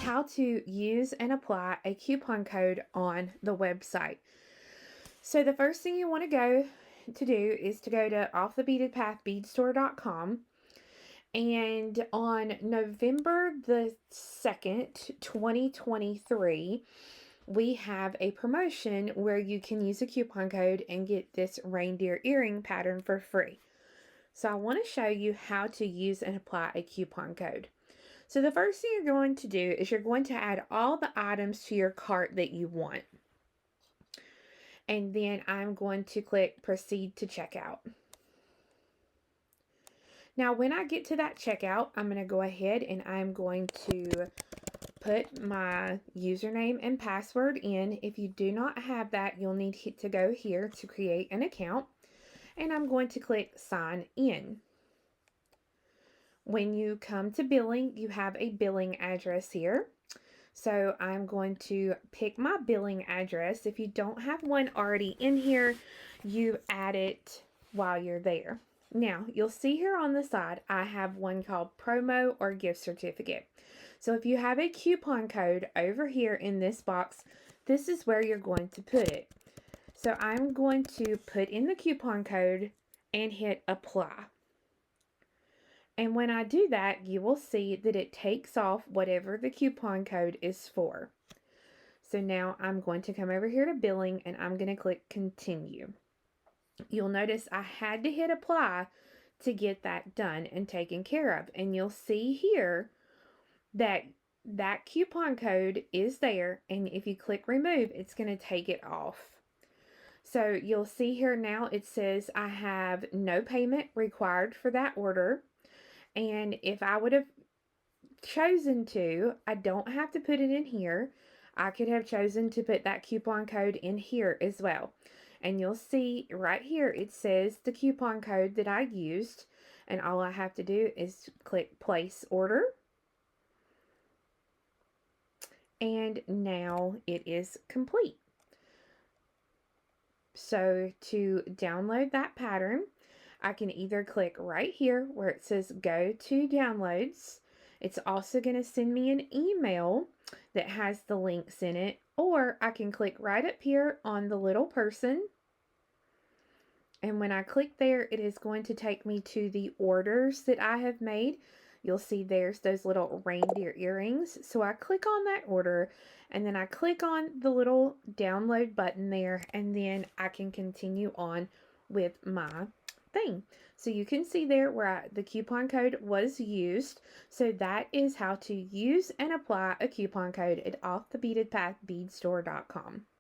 how to use and apply a coupon code on the website. So the first thing you want to do is to go to offthebeatedpathbeadstore.com. And on November the 2nd, 2023, we have a promotion where you can use a coupon code and get this reindeer earring pattern for free. So I want to show you how to use and apply a coupon code. So the first thing you're going to do is you're going to add all the items to your cart that you want. And then I'm going to click proceed to checkout. Now when I get to that checkout, I'm going to go ahead and I'm going to put my username and password in. If you do not have that, you'll need to go here to create an account. And I'm going to click sign in. When you come to billing, you have a billing address here. So I'm going to pick my billing address. If you don't have one already in here, you add it while you're there. Now, you'll see here on the side, I have one called promo or gift certificate. So if you have a coupon code over here in this box, this is where you're going to put it. So I'm going to put in the coupon code and hit apply. And when I do that, you will see that it takes off whatever the coupon code is for. So now I'm going to come over here to billing and I'm going to click continue. You'll notice I had to hit apply to get that done and taken care of. And you'll see here that that coupon code is there. And if you click remove, it's going to take it off. So you'll see here now it says I have no payment required for that order. And if I would have chosen to, I don't have to put it in here. I could have chosen to put that coupon code in here as well. And you'll see right here, it says the coupon code that I used. And all I have to do is click place order. And now it is complete. So to download that pattern, I can either click right here where it says go to downloads. It's also going to send me an email that has the links in it, or I can click right up here on the little person. And when I click there, it is going to take me to the orders that I have made. You'll see there's those little reindeer earrings. So I click on that order and then I click on the little download button there, and then I can continue on with my thing. So you can see there where the coupon code was used. So that is how to use and apply a coupon code at offthebeatedpathbeadstore.com.